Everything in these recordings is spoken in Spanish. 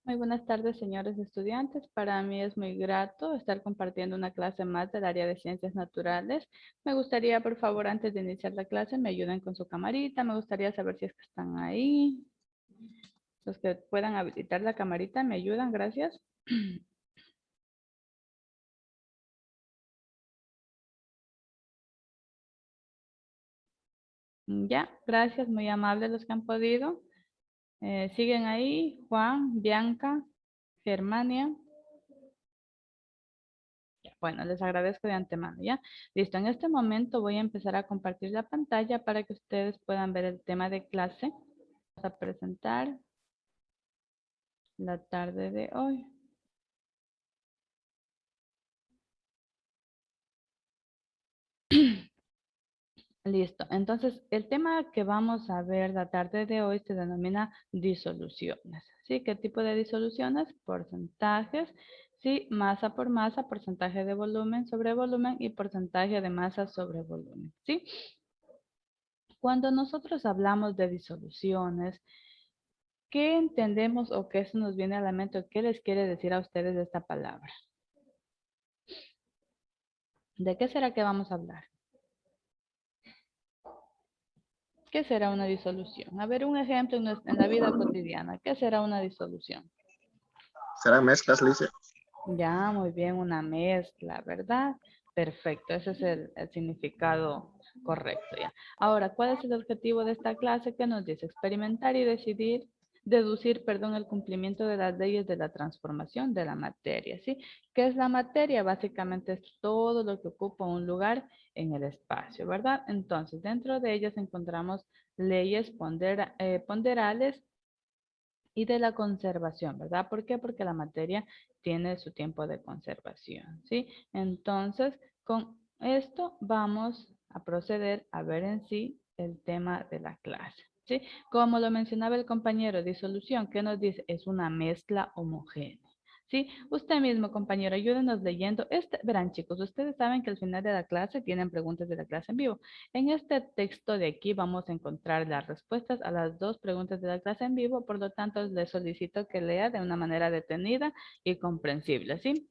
Muy buenas tardes, señores estudiantes. Para mí es muy grato estar compartiendo una clase más del área de ciencias naturales. Me gustaría, por favor, antes de iniciar la clase, me ayuden con su camarita. Me gustaría saber si es que están ahí. Los que puedan habilitar la camarita, me ayudan, gracias. Ya, gracias, muy amables los que han podido. Siguen ahí, Juan, Bianca, Germania. Bueno, les agradezco de antemano, ¿ya? Listo, en este momento voy a empezar a compartir la pantalla para que ustedes puedan ver el tema de clase. Vamos a presentar la tarde de hoy. Listo, entonces el tema que vamos a ver la tarde de hoy se denomina disoluciones. ¿Sí? ¿Qué tipo de disoluciones? Porcentajes, ¿sí? Masa por masa, porcentaje de volumen sobre volumen y porcentaje de masa sobre volumen, ¿sí? Cuando nosotros hablamos de disoluciones, ¿qué entendemos o qué se nos viene a la mente o qué les quiere decir a ustedes esta palabra? ¿De qué será que vamos a hablar? ¿Qué será una disolución? A ver, un ejemplo en la vida cotidiana. ¿Qué será una disolución? ¿Serán mezclas, Lice? Ya, muy bien, una mezcla, ¿verdad? Perfecto, ese es el significado correcto ya. Ahora, ¿cuál es el objetivo de esta clase? Que nos dice experimentar y deducir, perdón, el cumplimiento de las leyes de la transformación de la materia, ¿sí? ¿Qué es la materia? Básicamente es todo lo que ocupa un lugar en el espacio, ¿verdad? Entonces, dentro de ellas encontramos leyes ponderales y de la conservación, ¿verdad? ¿Por qué? Porque la materia tiene su tiempo de conservación, ¿sí? Entonces, con esto vamos a proceder a ver en sí el tema de la clase, ¿sí? Como lo mencionaba el compañero, disolución, ¿qué nos dice? Es una mezcla homogénea. ¿Sí? Usted mismo, compañero, ayúdenos leyendo. Verán, chicos, ustedes saben que al final de la clase tienen preguntas de la clase en vivo. En este texto de aquí vamos a encontrar las respuestas a las dos preguntas de la clase en vivo, por lo tanto les solicito que lea de una manera detenida y comprensible, ¿sí?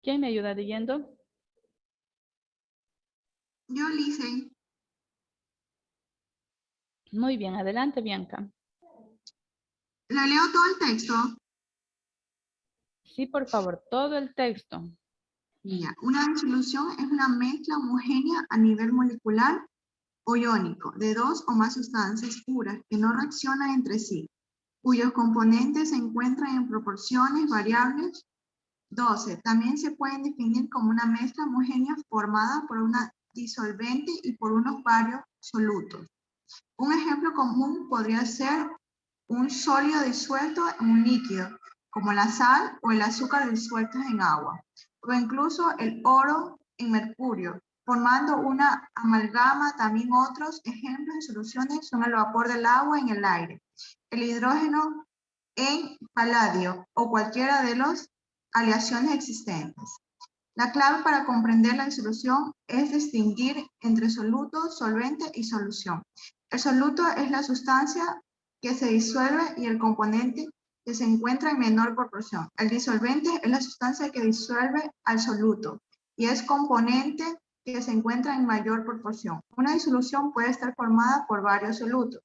¿Quién me ayuda leyendo? Yo, Lice, Muy bien, adelante, Bianca. ¿le leo todo el texto? Sí, por favor, todo el texto. Ya. Una disolución es una mezcla homogénea a nivel molecular o iónico de dos o más sustancias puras que no reaccionan entre sí, cuyos componentes se encuentran en proporciones variables. 12. También se pueden definir como una mezcla homogénea formada por una disolvente y por unos varios solutos. Un ejemplo común podría ser un sólido disuelto en un líquido, como la sal o el azúcar disueltos en agua, o incluso el oro en mercurio, formando una amalgama. También otros ejemplos de soluciones son el vapor del agua en el aire, el hidrógeno en paladio o cualquiera de las aleaciones existentes. La clave para comprender la disolución es distinguir entre soluto, solvente y solución. El soluto es la sustancia que se disuelve y el componente que se encuentra en menor proporción. El disolvente es la sustancia que disuelve al soluto y es componente que se encuentra en mayor proporción. Una disolución puede estar formada por varios solutos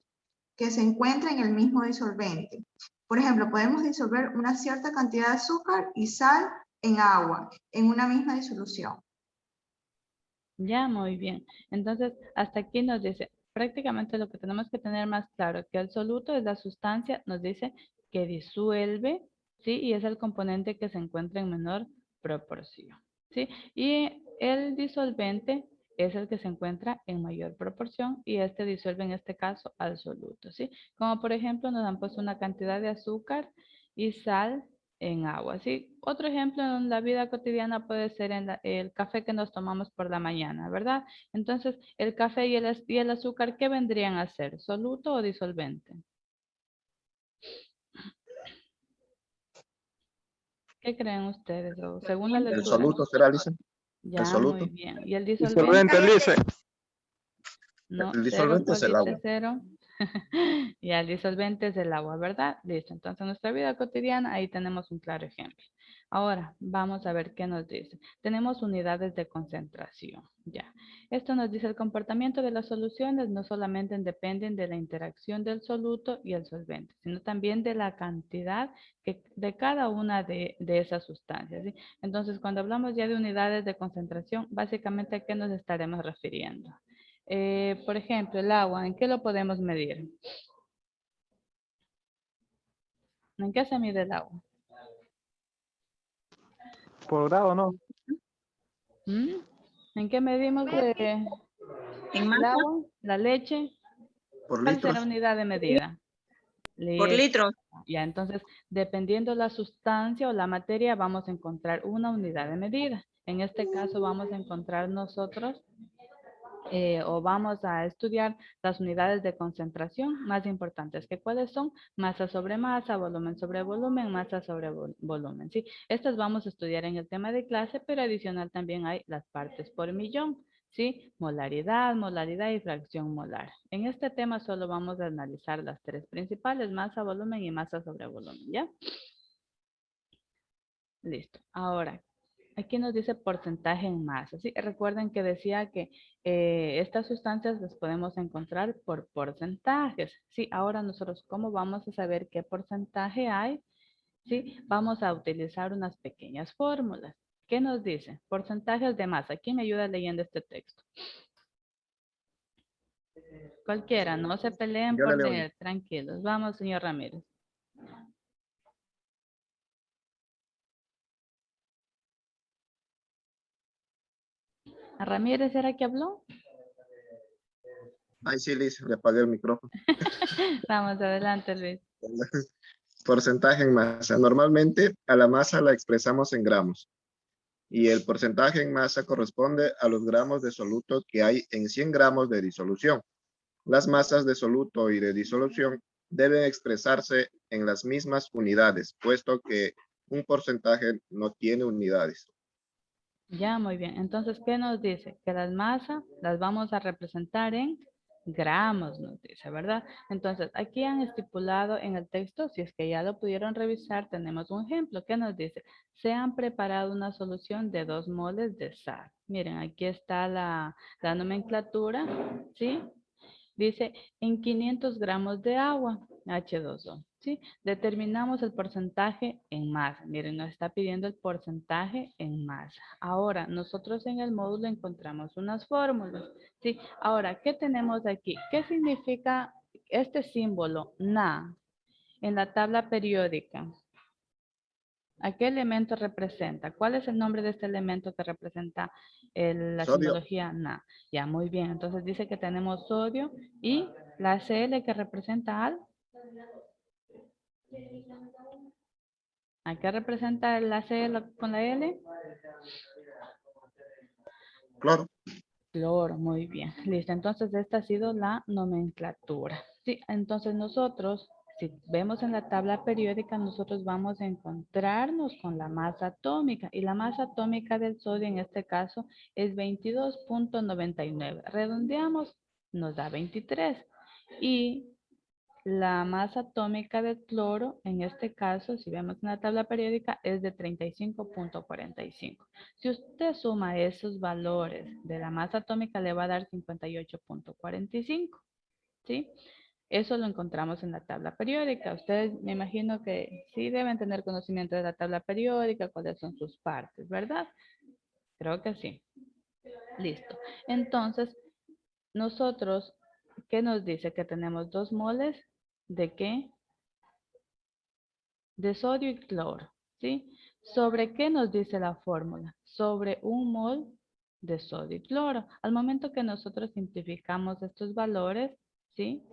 que se encuentran en el mismo disolvente. Por ejemplo, podemos disolver una cierta cantidad de azúcar y sal en agua, en una misma disolución. Ya, muy bien. Entonces, hasta aquí nos dice, prácticamente lo que tenemos que tener más claro, que el soluto es la sustancia, nos dice que disuelve, ¿sí? Y es el componente que se encuentra en menor proporción, ¿sí? Y el disolvente es el que se encuentra en mayor proporción y este disuelve en este caso al soluto, ¿sí? Como por ejemplo nos han puesto una cantidad de azúcar y sal en agua, ¿sí? Otro ejemplo en la vida cotidiana puede ser el café que nos tomamos por la mañana, ¿verdad? Entonces, el café y el azúcar, ¿qué vendrían a ser? ¿Soluto o disolvente? ¿Qué creen ustedes? O según la ¿El lectura. soluto será, Lice? ¿El Ya, muy soluto? bien. ¿Y el Disolvente, disolvente? Lice. No, El cero, disolvente es el Polite, agua. cero. Y el disolvente es el agua, ¿verdad? Listo. Entonces, en nuestra vida cotidiana, ahí tenemos un claro ejemplo. Ahora, vamos a ver qué nos dice. Tenemos unidades de concentración. Ya. Esto nos dice el comportamiento de las soluciones no solamente dependen de la interacción del soluto y el solvente, sino también de la cantidad de cada una de esas sustancias, ¿sí? Entonces, cuando hablamos ya de unidades de concentración, básicamente, ¿a qué nos estaremos refiriendo? Por ejemplo, el agua, ¿en qué lo podemos medir? ¿En qué se mide el agua? Por grado, ¿no? ¿Mm? ¿En qué medimos En el masa agua, la leche? Por ¿Cuál será la litros. unidad de medida? por litro. Ya, entonces, dependiendo la sustancia o la materia, vamos a encontrar una unidad de medida. En este caso, vamos a encontrar nosotros o vamos a estudiar las unidades de concentración más importantes. ¿Que cuáles son? Masa sobre masa, volumen sobre volumen, masa sobre volumen. ¿Sí? Estas vamos a estudiar en el tema de clase, pero adicional también hay las partes por millón. ¿Sí? Molaridad, molaridad y fracción molar. En este tema solo vamos a analizar las tres principales, masa, volumen y masa sobre volumen. ¿Ya? Listo. Ahora, aquí nos dice porcentaje en masa. ¿Sí? Recuerden que decía que estas sustancias las podemos encontrar por porcentajes. Sí, ahora nosotros, ¿cómo vamos a saber qué porcentaje hay? Sí, vamos a utilizar unas pequeñas fórmulas. ¿Qué nos dice? Porcentajes de masa. ¿Quién me ayuda leyendo este texto? Cualquiera, no se peleen Yo le por leo. leer, tranquilos. Vamos, señor Ramírez. ¿A Ramírez era que habló? Ay, sí, Liz, le apagué el micrófono. Vamos, adelante, Luis. Porcentaje en masa. Normalmente a la masa la expresamos en gramos. Y el porcentaje en masa corresponde a los gramos de soluto que hay en 100 gramos de disolución. Las masas de soluto y de disolución deben expresarse en las mismas unidades, puesto que un porcentaje no tiene unidades. Ya, muy bien. Entonces, ¿qué nos dice? Que las masas las vamos a representar en gramos, nos dice, ¿verdad? Entonces, aquí han estipulado en el texto, si es que ya lo pudieron revisar, tenemos un ejemplo. ¿Qué nos dice? Se han preparado una solución de 2 moles de sal. Miren, aquí está la nomenclatura, ¿sí? Dice, en 500 gramos de agua, H2O, ¿sí? Determinamos el porcentaje en masa. Miren, nos está pidiendo el porcentaje en masa. Ahora, nosotros en el módulo encontramos unas fórmulas, ¿sí? Ahora, ¿qué tenemos aquí? ¿Qué significa este símbolo, Na, en la tabla periódica? ¿A qué elemento representa? ¿Cuál es el nombre de este elemento que representa la Sodio. simbología Na? Ya, muy bien. Entonces dice que tenemos sodio y la Cl que representa al. ¿A qué representa la Cl con la L? Cloro. Cloro, muy bien. Listo, entonces esta ha sido la nomenclatura. Sí, entonces nosotros, si vemos en la tabla periódica, nosotros vamos a encontrarnos con la masa atómica. Y la masa atómica del sodio en este caso es 22.99. Redondeamos, nos da 23. Y la masa atómica del cloro, en este caso, si vemos en la tabla periódica, es de 35.45. Si usted suma esos valores de la masa atómica, le va a dar 58.45. ¿Sí? Eso lo encontramos en la tabla periódica. Ustedes me imagino que sí deben tener conocimiento de la tabla periódica, cuáles son sus partes, ¿verdad? Creo que sí. Listo. Entonces, nosotros, ¿qué nos dice? Que tenemos 2 moles de ¿qué? De sodio y cloro, ¿sí? ¿Sobre qué nos dice la fórmula? Sobre 1 mol de sodio y cloro. Al momento que nosotros simplificamos estos valores, ¿sí?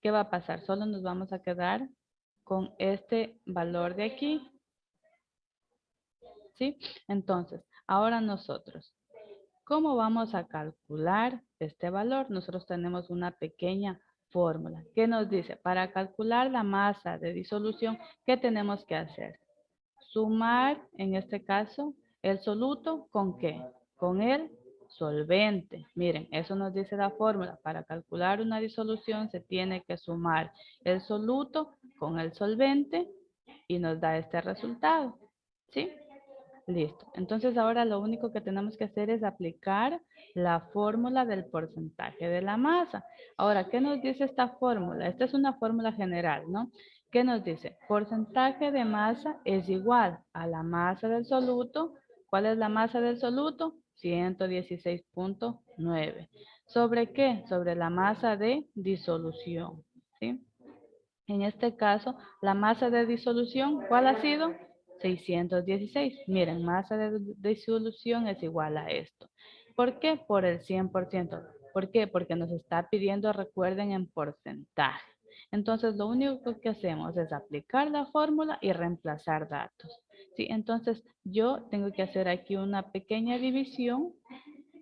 ¿Qué va a pasar? Solo nos vamos a quedar con este valor de aquí, ¿sí? Entonces, ahora nosotros, ¿cómo vamos a calcular este valor? Nosotros tenemos una pequeña fórmula. ¿Qué nos dice? Para calcular la masa de disolución, ¿qué tenemos que hacer? Sumar, en este caso, el soluto ¿con qué? Con el solvente. Miren, eso nos dice la fórmula. Para calcular una disolución se tiene que sumar el soluto con el solvente y nos da este resultado. ¿Sí? Listo. Entonces ahora lo único que tenemos que hacer es aplicar la fórmula del porcentaje de la masa. Ahora, ¿qué nos dice esta fórmula? Esta es una fórmula general, ¿no? ¿Qué nos dice? Porcentaje de masa es igual a la masa del soluto. ¿Cuál es la masa del soluto? 116.9. ¿Sobre qué? Sobre la masa de disolución, ¿sí? En este caso, la masa de disolución, ¿cuál ha sido? 616. Miren, masa de disolución es igual a esto. ¿Por qué? Por el 100%. ¿Por qué? Porque nos está pidiendo, recuerden, en porcentaje. Entonces, lo único que hacemos es aplicar la fórmula y reemplazar datos. ¿Sí? Entonces, yo tengo que hacer aquí una pequeña división,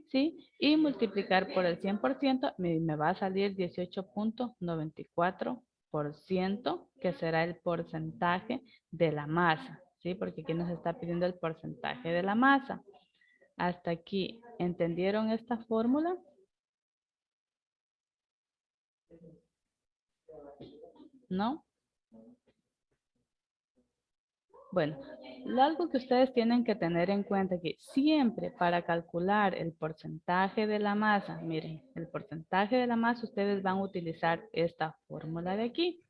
¿sí? Y multiplicar por el 100%, me va a salir 18.94%, que será el porcentaje de la masa, ¿sí? Porque aquí nos está pidiendo el porcentaje de la masa. Hasta aquí, ¿entendieron esta fórmula? ¿No? Bueno, algo que ustedes tienen que tener en cuenta que siempre para calcular el porcentaje de la masa, miren, el porcentaje de la masa ustedes van a utilizar esta fórmula de aquí,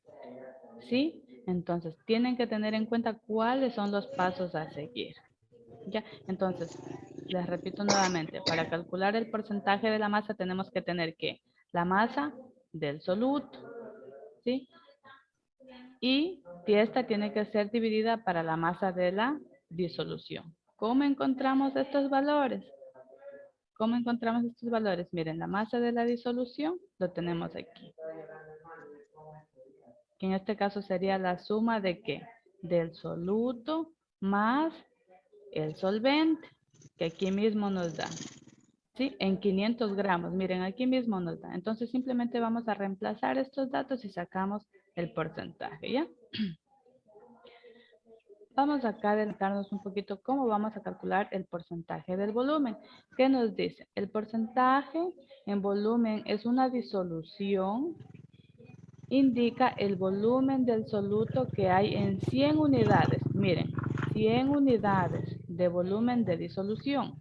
¿sí? Entonces, tienen que tener en cuenta cuáles son los pasos a seguir. ¿Ya? Entonces, les repito nuevamente, para calcular el porcentaje de la masa tenemos que tener que la masa del soluto, ¿sí? Y esta tiene que ser dividida para la masa de la disolución. ¿Cómo encontramos estos valores? ¿Cómo encontramos estos valores? Miren, la masa de la disolución lo tenemos aquí. Que en este caso sería la suma de ¿qué? Del soluto más el solvente, que aquí mismo nos da. ¿Sí? En 500 gramos. Miren, aquí mismo nos da. Entonces simplemente vamos a reemplazar estos datos y sacamos el porcentaje, ¿ya? Vamos acá a adelantarnos un poquito cómo vamos a calcular el porcentaje del volumen. ¿Qué nos dice? El porcentaje en volumen es una disolución. Indica el volumen del soluto que hay en 100 unidades. Miren, 100 unidades de volumen de disolución.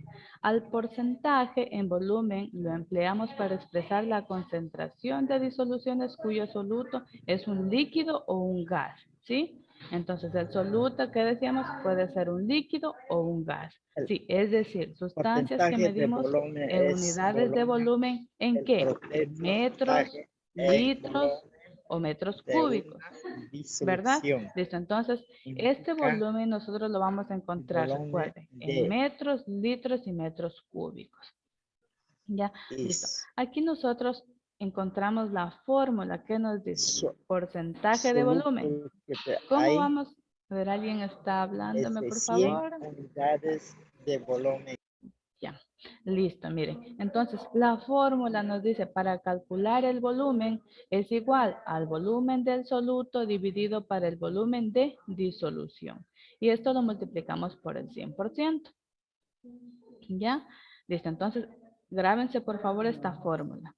Al porcentaje en volumen lo empleamos para expresar la concentración de disoluciones cuyo soluto es un líquido o un gas, ¿sí? Entonces, el soluto que decíamos puede ser un líquido o un gas. Sí, es decir, sustancias que medimos en unidades de volumen, ¿en qué? En metros, litros o metros cúbicos, ¿verdad? Listo, entonces, este volumen nosotros lo vamos a encontrar, recuerden, en metros, litros y metros cúbicos. Ya, listo. Aquí nosotros encontramos la fórmula que nos dice porcentaje de volumen. ¿Cómo vamos? A ver, alguien está hablándome, por favor. Unidades de volumen. Ya, listo, miren. Entonces, la fórmula nos dice, para calcular el volumen es igual al volumen del soluto dividido para el volumen de disolución. Y esto lo multiplicamos por el 100%. ¿Ya? Listo, entonces, grábense por favor esta fórmula.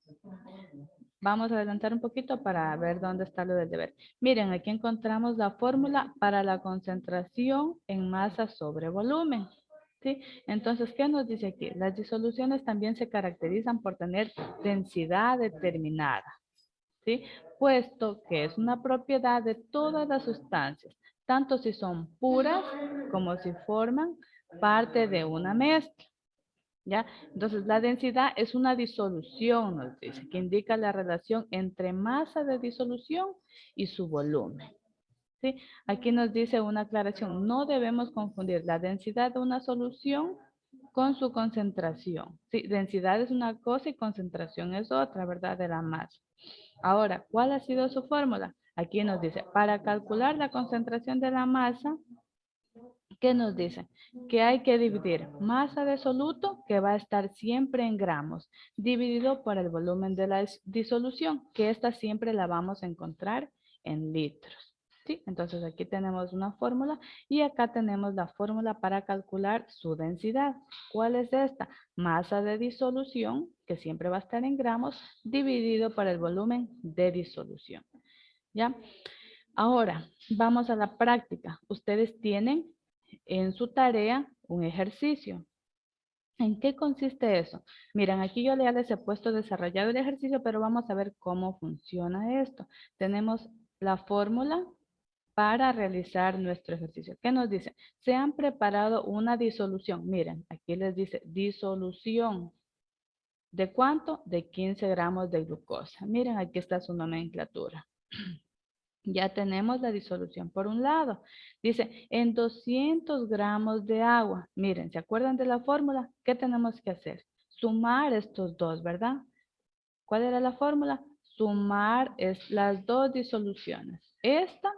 Vamos a adelantar un poquito para ver dónde está lo del deber. Miren, aquí encontramos la fórmula para la concentración en masa sobre volumen. ¿Sí? Entonces, ¿qué nos dice aquí? Las disoluciones también se caracterizan por tener densidad determinada, ¿sí? Puesto que es una propiedad de todas las sustancias, tanto si son puras como si forman parte de una mezcla. ¿Ya? Entonces, la densidad es una disolución, nos dice, que indica la relación entre masa de disolución y su volumen. ¿Sí? Aquí nos dice una aclaración, no debemos confundir la densidad de una solución con su concentración. ¿Sí? Densidad es una cosa y concentración es otra, ¿verdad? De la masa. Ahora, ¿cuál ha sido su fórmula? Aquí nos dice, para calcular la concentración de la masa, ¿qué nos dice? Que hay que dividir masa de soluto, que va a estar siempre en gramos, dividido por el volumen de la disolución, que esta siempre la vamos a encontrar en litros. ¿Sí? Entonces aquí tenemos una fórmula y acá tenemos la fórmula para calcular su densidad. ¿Cuál es esta? Masa de disolución, que siempre va a estar en gramos, dividido por el volumen de disolución. ¿Ya? Ahora, vamos a la práctica. Ustedes tienen en su tarea un ejercicio. ¿En qué consiste eso? Miren, aquí yo ya les he puesto desarrollado el ejercicio, pero vamos a ver cómo funciona esto. Tenemos la fórmula para realizar nuestro ejercicio. ¿Qué nos dice? Se han preparado una disolución. Miren, aquí les dice disolución. ¿De cuánto? De 15 gramos de glucosa. Miren, aquí está su nomenclatura. Ya tenemos la disolución por un lado. Dice, en 200 gramos de agua. Miren, ¿se acuerdan de la fórmula? ¿Qué tenemos que hacer? Sumar estos dos, ¿verdad? ¿Cuál era la fórmula? Sumar las dos disoluciones. Esta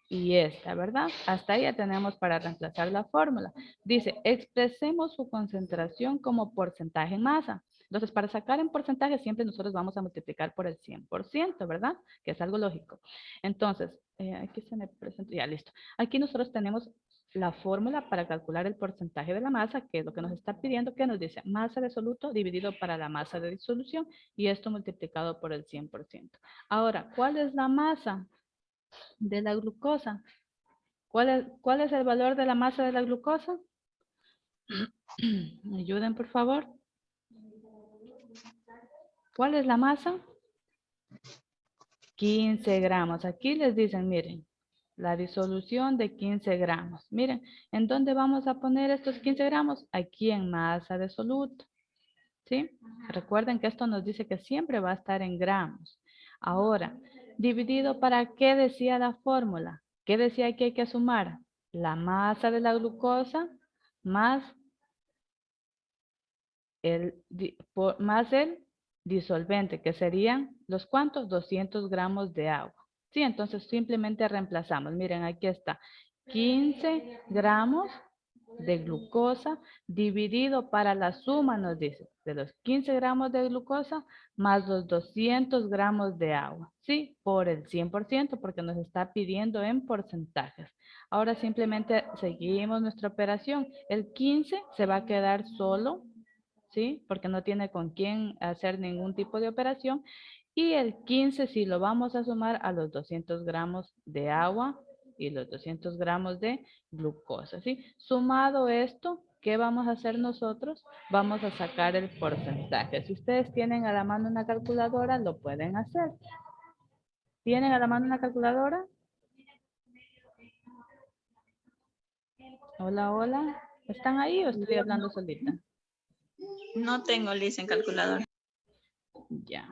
y esta, ¿verdad? Hasta ahí ya tenemos para reemplazar la fórmula. Dice, expresemos su concentración como porcentaje en masa. Entonces, para sacar en porcentaje, siempre nosotros vamos a multiplicar por el 100%, ¿verdad? Que es algo lógico. Entonces, aquí se me presenta, ya listo. Aquí nosotros tenemos la fórmula para calcular el porcentaje de la masa, que es lo que nos está pidiendo, que nos dice masa de soluto dividido para la masa de disolución, y esto multiplicado por el 100%. Ahora, ¿cuál es la masa de la glucosa? ¿Cuál es el valor de la masa de la glucosa? ¿Me ayuden, por favor? ¿Cuál es la masa? 15 gramos. Aquí les dicen, miren, la disolución de 15 gramos. Miren, ¿en dónde vamos a poner estos 15 gramos? Aquí en masa de soluto. ¿Sí? Recuerden que esto nos dice que siempre va a estar en gramos. Ahora, dividido para qué decía la fórmula. ¿Qué decía que hay que sumar? La masa de la glucosa más el disolvente, que serían los cuantos, 200 gramos de agua. Sí, entonces simplemente reemplazamos. Miren, aquí está 15 gramos de glucosa dividido para la suma, nos dice, de los 15 gramos de glucosa más los 200 gramos de agua. Sí, por el 100%, porque nos está pidiendo en porcentajes. Ahora simplemente seguimos nuestra operación. El 15 se va a quedar solo, ¿sí? Porque no tiene con quién hacer ningún tipo de operación. Y el 15 sí lo vamos a sumar a los 200 gramos de agua y los 200 gramos de glucosa, ¿sí? Sumado esto, ¿qué vamos a hacer nosotros? Vamos a sacar el porcentaje. Si ustedes tienen a la mano una calculadora, lo pueden hacer. ¿Tienen a la mano una calculadora? Hola, hola. ¿Están ahí o estoy hablando solita? No tengo lista en calculadora. Ya.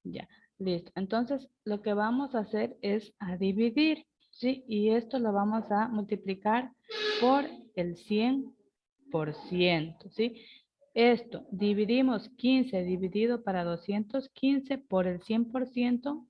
Ya, listo. Entonces, lo que vamos a hacer es a dividir, ¿sí? Y esto lo vamos a multiplicar por el 100%, ¿sí? Esto, dividimos 15 dividido para 215 por el 100%.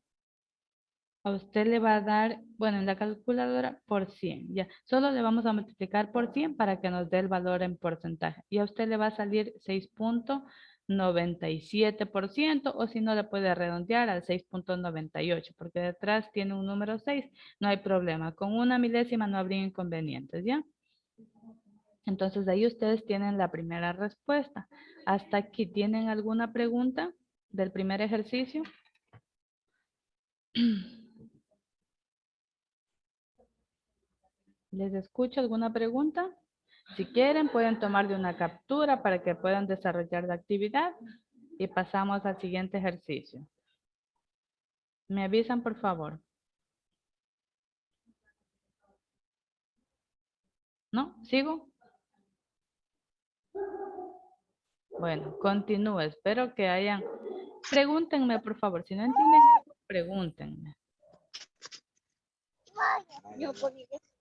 A usted le va a dar, bueno, en la calculadora por 100, ya. Solo le vamos a multiplicar por 100 para que nos dé el valor en porcentaje. Y a usted le va a salir 6.97%, o si no le puede redondear al 6.98, porque detrás tiene un número 6, no hay problema. Con una milésima no habría inconvenientes, ¿ya? Entonces de ahí ustedes tienen la primera respuesta. ¿Hasta aquí tienen alguna pregunta del primer ejercicio? ¿Les escucho alguna pregunta? Si quieren, pueden tomar de una captura para que puedan desarrollar la actividad y pasamos al siguiente ejercicio. ¿Me avisan, por favor? ¿No? ¿Sigo? Bueno, continúo. Espero que hayan... Pregúntenme, por favor. Si no entienden algo, pregúntenme.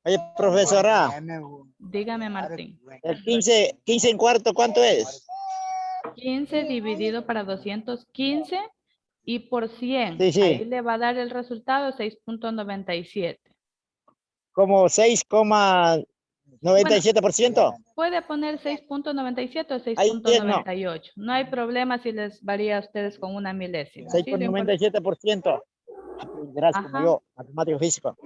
Oye, profesora, Dígame, Martín. el 15 en cuarto, ¿cuánto es? 15 dividido para 215 y por 100. Sí, sí. Ahí le va a dar el resultado 6.97. Como 6,97%. Puede poner 6.97 o Ahí es, no. 6.98. No hay problema si les varía a ustedes con una milésima. 6,97%. Aprenderás como Ajá. yo, matemático físico.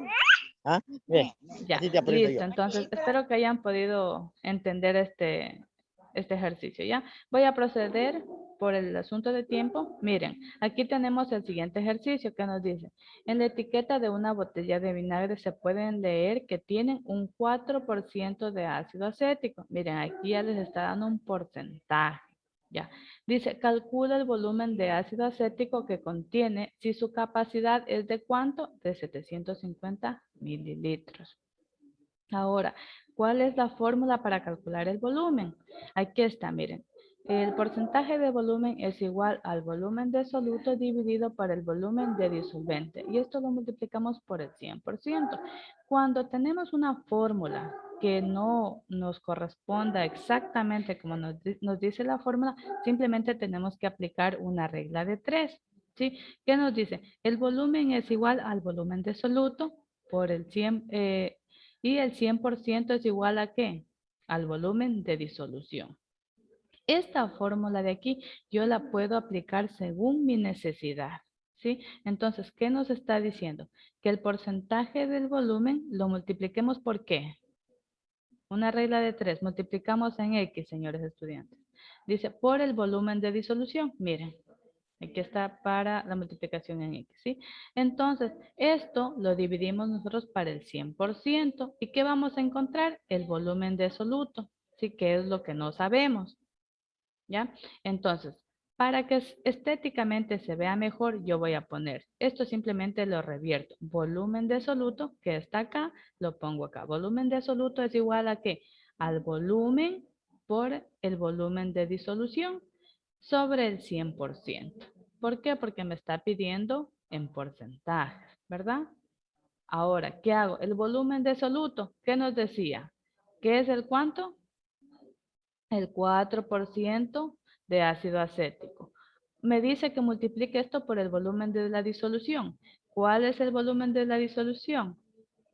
¿Ah? Bien, Ya, así te aprendo listo. yo. Entonces, espero que hayan podido entender este ejercicio, ¿ya? Voy a proceder por el asunto de tiempo. Miren, aquí tenemos el siguiente ejercicio que nos dice, en la etiqueta de una botella de vinagre se pueden leer que tienen un 4% de ácido acético. Miren, aquí ya les está dando un porcentaje, ¿ya? Dice, calcula el volumen de ácido acético que contiene si su capacidad es de ¿cuánto? De 750 mililitros. Ahora, ¿cuál es la fórmula para calcular el volumen? Aquí está, miren. El porcentaje de volumen es igual al volumen de soluto dividido por el volumen de disolvente. Y esto lo multiplicamos por el 100%. Cuando tenemos una fórmula que no nos corresponda exactamente como nos dice la fórmula, simplemente tenemos que aplicar una regla de 3. ¿Sí? ¿Qué nos dice? El volumen es igual al volumen de soluto por el 100, y el 100% es igual a ¿qué? Al volumen de disolución. Esta fórmula de aquí yo la puedo aplicar según mi necesidad, ¿sí? Entonces, ¿qué nos está diciendo? Que el porcentaje del volumen lo multipliquemos por ¿qué? Una regla de 3, multiplicamos en X, señores estudiantes. Dice, por el volumen de disolución, miren. Aquí está para la multiplicación en X, ¿sí? Entonces, esto lo dividimos nosotros para el 100%. ¿Y qué vamos a encontrar? El volumen de soluto, ¿sí? Que es lo que no sabemos, ¿ya? Entonces, para que estéticamente se vea mejor, yo voy a poner, esto simplemente lo revierto. Volumen de soluto, que está acá, lo pongo acá. Volumen de soluto es igual a ¿qué? Al volumen por el volumen de disolución sobre el 100%. ¿Por qué? Porque me está pidiendo en porcentajes, ¿verdad? Ahora, ¿qué hago? El volumen de soluto, ¿qué nos decía? ¿Qué es el cuánto? El 4% de ácido acético. Me dice que multiplique esto por el volumen de la disolución. ¿Cuál es el volumen de la disolución?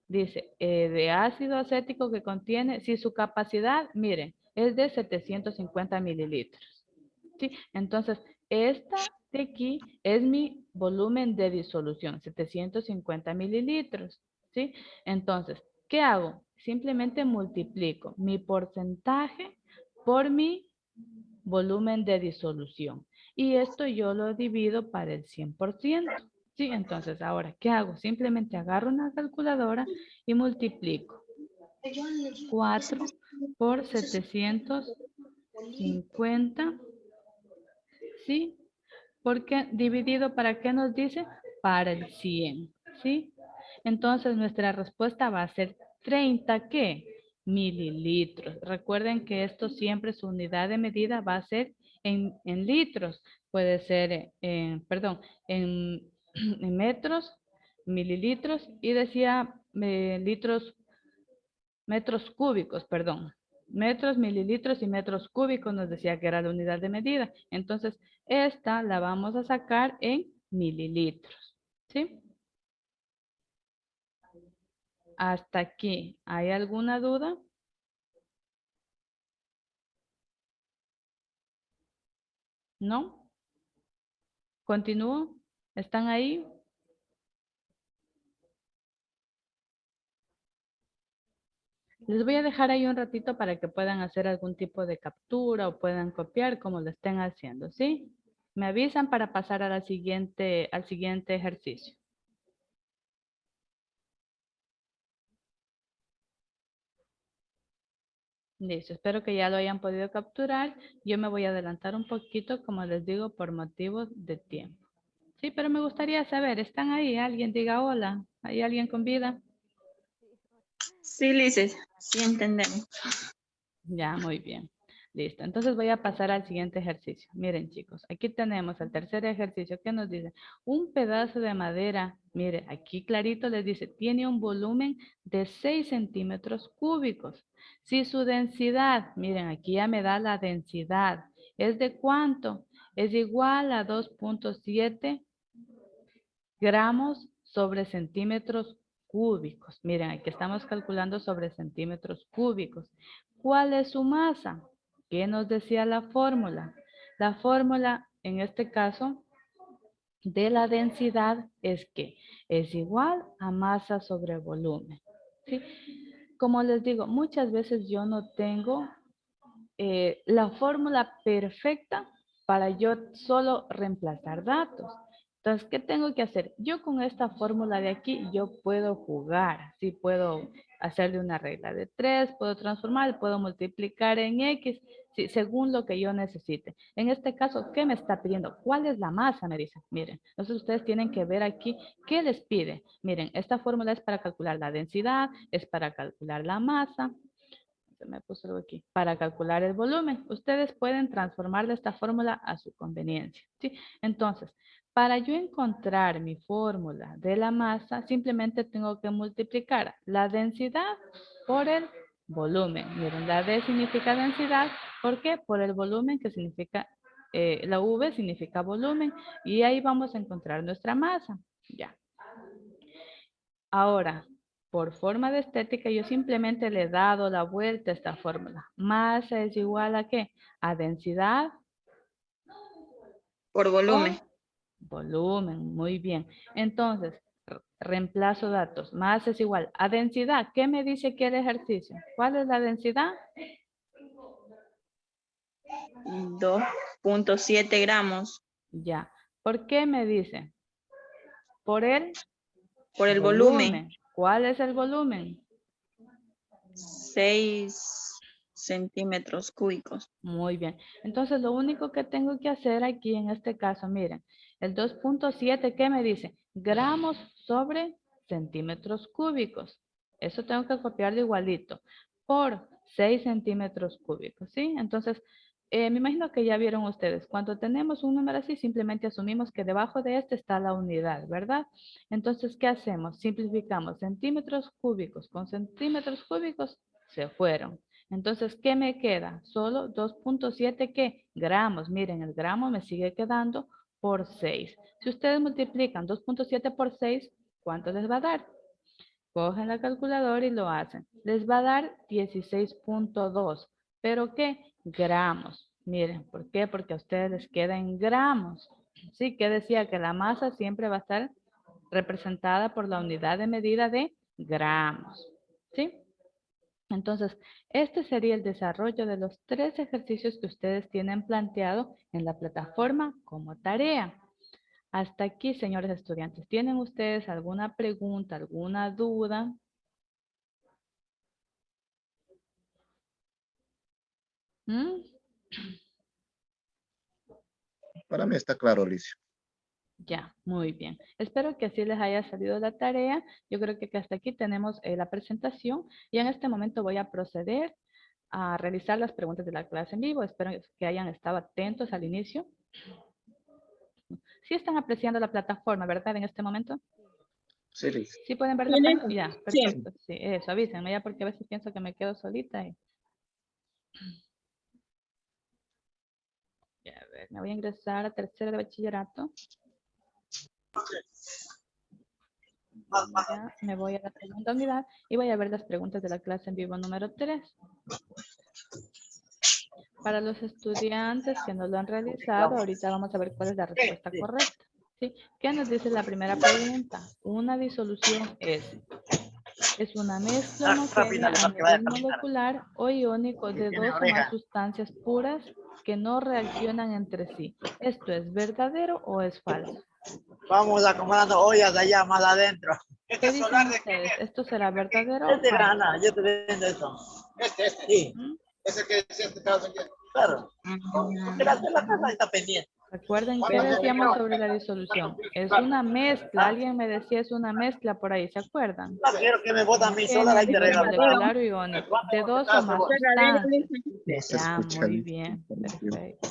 Dice, de ácido acético que contiene, si su capacidad, miren, es de 750 mililitros. ¿Sí? Entonces, esta de aquí es mi volumen de disolución, 750 mililitros. ¿Sí? Entonces, ¿qué hago? Simplemente multiplico mi porcentaje por mi volumen de disolución. Y esto yo lo divido para el 100%. ¿Sí? Entonces, ahora, ¿qué hago? Simplemente agarro una calculadora y multiplico 4 por 750. ¿Sí? Porque dividido, ¿para qué nos dice? Para el 100, ¿sí? Entonces, nuestra respuesta va a ser 30, ¿qué? Mililitros. Recuerden que esto siempre su unidad de medida va a ser en litros. Puede ser, perdón, en, en metros, mililitros y decía litros, metros cúbicos, perdón. Metros, mililitros y metros cúbicos nos decía que era la unidad de medida. Entonces, esta la vamos a sacar en mililitros. ¿Sí? Hasta aquí. ¿Hay alguna duda? ¿No? ¿Continúo? ¿Están ahí? Les voy a dejar ahí un ratito para que puedan hacer algún tipo de captura o puedan copiar como lo estén haciendo, ¿sí? Me avisan para pasar a al siguiente ejercicio. Listo, espero que ya lo hayan podido capturar. Yo me voy a adelantar un poquito, como les digo, por motivos de tiempo. Sí, pero me gustaría saber, ¿están ahí? Alguien diga hola. ¿Hay alguien con vida? Sí, Lices, sí entendemos. Ya, muy bien. Listo. Entonces voy a pasar al siguiente ejercicio. Miren, chicos, aquí tenemos el tercer ejercicio que nos dice, un pedazo de madera, mire, aquí clarito les dice, tiene un volumen de 6 centímetros cúbicos. Si su densidad, miren, aquí ya me da la densidad, ¿es de cuánto? Es igual a 2.7 gramos sobre centímetros cúbicos. Miren, aquí estamos calculando sobre centímetros cúbicos. ¿Cuál es su masa? ¿Qué nos decía la fórmula? La fórmula, en este caso, de la densidad es que es igual a masa sobre volumen. ¿Sí? Como les digo, muchas veces yo no tengo la fórmula perfecta para yo solo reemplazar datos. Entonces, ¿qué tengo que hacer? Yo con esta fórmula de aquí, yo puedo jugar, sí, puedo hacerle una regla de 3, puedo transformar, puedo multiplicar en X, sí, según lo que yo necesite. En este caso, ¿qué me está pidiendo? ¿Cuál es la masa? Me dice. Miren, entonces ustedes tienen que ver aquí, ¿qué les pide? Miren, esta fórmula es para calcular la densidad, es para calcular la masa, se me puso algo aquí. Para calcular el volumen, ustedes pueden transformar esta fórmula a su conveniencia, ¿sí? Entonces, para yo encontrar mi fórmula de la masa, simplemente tengo que multiplicar la densidad por el volumen. Miren, la D significa densidad. ¿Por qué? Por el volumen que significa, la V significa volumen. Y ahí vamos a encontrar nuestra masa. Ya. Ahora, por forma de estética, yo simplemente le he dado la vuelta a esta fórmula. Masa es igual a ¿qué? A densidad Por volumen. por volumen. Muy bien. Entonces, reemplazo datos. Masa es igual a densidad. ¿Qué me dice aquí el ejercicio? ¿Cuál es la densidad? 2.7 gramos. Ya. ¿Por qué me dice? Por el Por el volumen. ¿Cuál es el volumen? 6 centímetros cúbicos. Muy bien. Entonces, lo único que tengo que hacer aquí en este caso, miren, el 2.7, ¿qué me dice? Gramos sobre centímetros cúbicos. Eso tengo que copiarlo igualito por 6 centímetros cúbicos, ¿sí? Entonces, me imagino que ya vieron ustedes, cuando tenemos un número así, simplemente asumimos que debajo de este está la unidad, ¿verdad? Entonces, ¿qué hacemos? Simplificamos centímetros cúbicos con centímetros cúbicos, se fueron. Entonces, ¿qué me queda? Solo 2.7 ¿qué? Gramos. Miren, el gramo me sigue quedando por 6. Si ustedes multiplican 2.7 por 6, ¿cuánto les va a dar? Cogen la calculadora y lo hacen. Les va a dar 16.2. ¿Pero qué? Gramos. Miren, ¿por qué? Porque a ustedes les queda en gramos. Sí, que decía que la masa siempre va a estar representada por la unidad de medida de gramos. ¿Sí? Entonces, este sería el desarrollo de los 3 ejercicios que ustedes tienen planteado en la plataforma como tarea. Hasta aquí, señores estudiantes. ¿Tienen ustedes alguna pregunta, alguna duda? ¿Mm? Para mí está claro, Alicia. Ya, muy bien. Espero que así les haya salido la tarea. Yo creo que hasta aquí tenemos la presentación y en este momento voy a proceder a realizar las preguntas de la clase en vivo. Espero que hayan estado atentos al inicio. Sí están apreciando la plataforma, ¿verdad? En este momento. Sí, Alicia. ¿Sí pueden ver la pantalla? Ya, perfecto. Sí, eso, avísenme ya porque a veces pienso que me quedo solita. Ya, a ver, me voy a ingresar a tercero de bachillerato. Ya, me voy a la segunda unidad y voy a ver las preguntas de la clase en vivo número 3. Para los estudiantes que no lo han realizado, ahorita vamos a ver cuál es la respuesta correcta. ¿Sí? ¿Qué nos dice la primera pregunta? Una disolución es una mezcla homogénea a nivel molecular o iónico de 2 o más sustancias puras que no reaccionan entre sí. ¿Esto es verdadero o es falso? Vamos acomodando ollas de allá más adentro. ¿Qué dicen ustedes? ¿Esto será verdadero o falso? Gana, yo te vendo eso. Sí. ¿Mm? Ese que decía este caso aquí. Claro. Porque la casa está pendiente. Recuerden qué decíamos sobre la disolución. Es una mezcla. Alguien me decía es una mezcla por ahí, ¿se acuerdan? No quiero que me botan mi sola Homogénea a la nivel molecular o iónico de 2 o más sustancias. No se Ya, escucha. muy bien. Perfecto.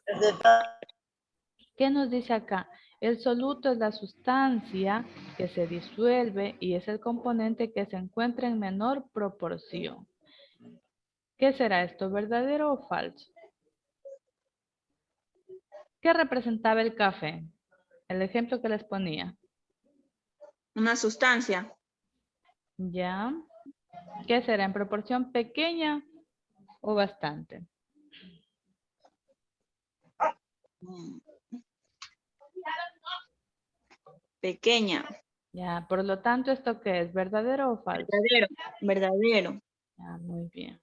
interrogada. ¿Qué nos dice acá? El soluto es la sustancia que se disuelve y es el componente que se encuentra en menor proporción. ¿Qué será esto? ¿Verdadero o falso? ¿Qué representaba el café? El ejemplo que les ponía. Una sustancia. ¿Ya? ¿Qué será? ¿En proporción pequeña o bastante? Pequeña. Ya, por lo tanto, ¿esto qué es? ¿Verdadero o falso? Verdadero. Verdadero. Ya, muy bien.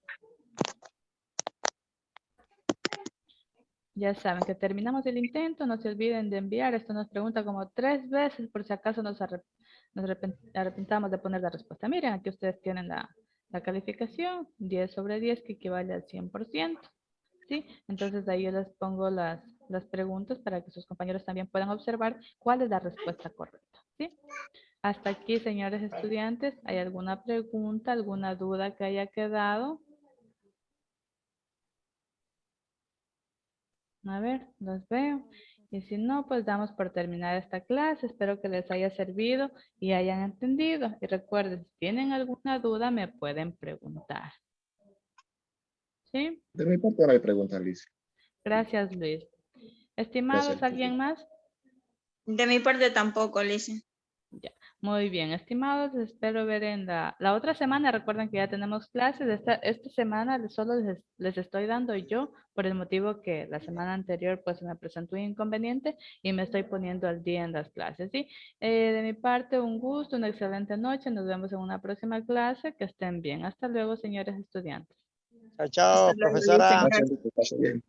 Ya saben que terminamos el intento, no se olviden de enviar. Esto nos pregunta como 3 veces por si acaso nos arrepentamos de poner la respuesta. Miren, aquí ustedes tienen la calificación, 10 sobre 10, que equivale al 100%. ¿Sí? Entonces ahí yo les pongo las preguntas para que sus compañeros también puedan observar cuál es la respuesta correcta. ¿Sí? Hasta aquí, señores estudiantes, ¿hay alguna pregunta, alguna duda que haya quedado? A ver, los veo. Y si no, pues damos por terminada esta clase. Espero que les haya servido y hayan entendido. Y recuerden, si tienen alguna duda, me pueden preguntar. ¿Sí? De mi parte no hay preguntas, Liz. Gracias, Luis. Estimados, Gracias. ¿alguien más? De mi parte tampoco, Lice. Ya, muy bien, estimados, les espero ver en la otra semana. Recuerden que ya tenemos clases. Esta semana solo les estoy dando yo por el motivo que la semana anterior pues me presentó un inconveniente y me estoy poniendo al día en las clases, ¿sí? De mi parte, un gusto, una excelente noche. Nos vemos en una próxima clase. Que estén bien. Hasta luego, señores estudiantes. Chao, chao, Hasta luego, Lice. profesora. Gracias, que pase bien.